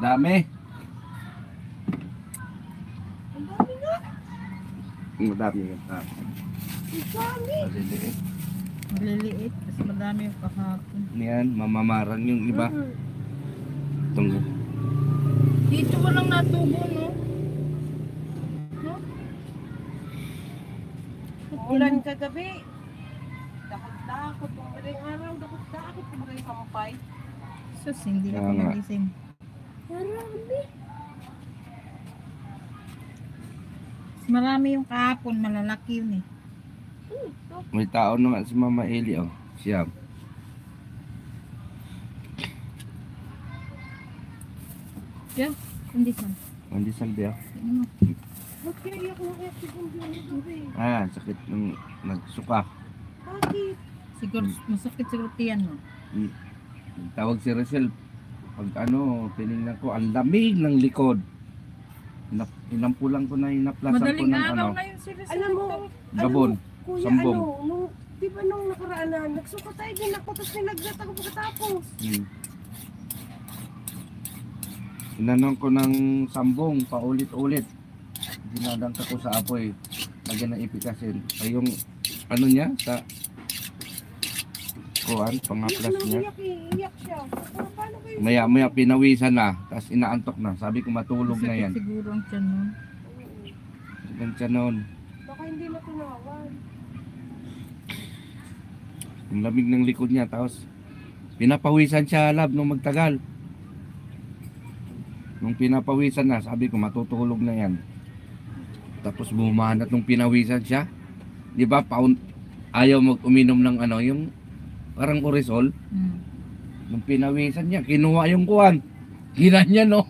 Dami. Ang dami nga. Madami yan. Ang dami. Maliliit. Maliliit. Mas madami yung kahapon. Yan, mamamarang yung iba. Itong Dito walang natubo, no? No? Umulan kagabi. Dakot-dakot. Madaling araw, dakot-dakot. Madaling sampay. Sus, hindi na ako Tama. nagising. Marami. Mas marami yung kahapon. Malalaki yun eh. may tao naman si Mama Eli, oh. Siya. Yeah, condition. Hindi salbi, oh. Ano mo? Ba't kaya iyak na iyak si Bumbong kagabi? Ah, sakit ng nagsuka. Bakit? Siguro, masakit siguro tiyan mo. Tawag si Rachel. Pag ano, tinignan ko, ang lamig ng likod. Inampulan ko na, inaplasan ko Madaling ng araw ano, na yun sila. Alam mo, gabon. Kuya, Sambong. nung, di ba nung nakaraan na, nagsuka tayo din ako, tapos nilagdat ako pagkatapos. Inanong ko ng sambong, paulit-ulit. Dinadangka ko sa apoy. Lagyan ng ipikasin. Ay yung, ano niya, sa kuhan, pangaplas niya. Iyak siya. Paano kayo? Maya pinawisan na, tapos inaantok na. Sabi ko matulog na yan. Siguro ang tiyan nun. Ganyan noon. Baka hindi na tunawan. Ang lamig ng likod niya, tapos pinapawisan siya, lab, nung magtagal. Nung pinapawisan na, sabi ko matutulog na yan. Tapos bumanat nung pinawisan siya. Di ba, ayaw mag-uminom ng ano, yung parang orisol. Nung pinawisan niya, kinuha yung kuwan. Ginanyan, no?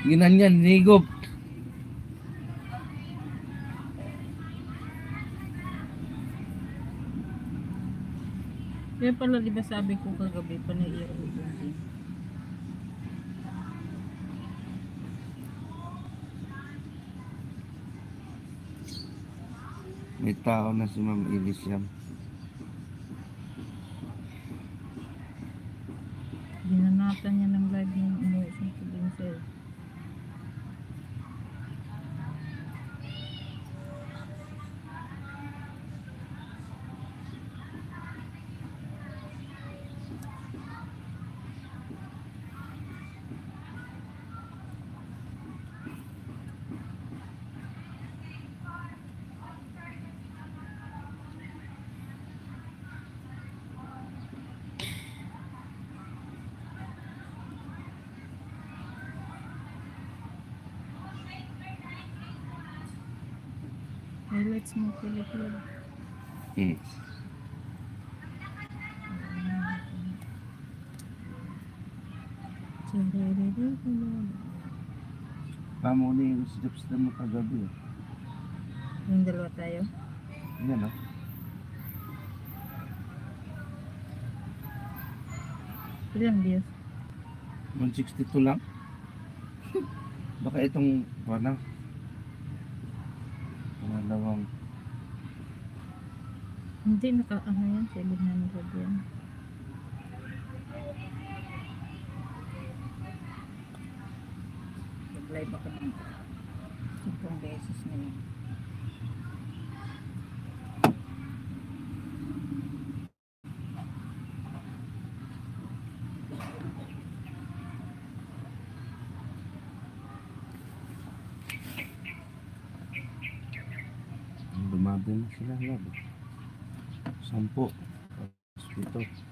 Ginanyan, nigop. Kaya pala, di ba sabi ko kagabi, panaiyak ko doon. May tao na si Ma'am Ilis yan. Ginanatan niya ng live yung umuwi sa Pinsel. Highlights mo, Philip. Pamuli yung steps na mo kagabi. Yung dalawa tayo. Yan, no? Ilang views? 162 lang. Baka itong wala. Dalawang Hindi, ano yan, 700 yan. Nag-live ako ng 10 beses na yun. dumado na sila, labo. 10. Tapos 7.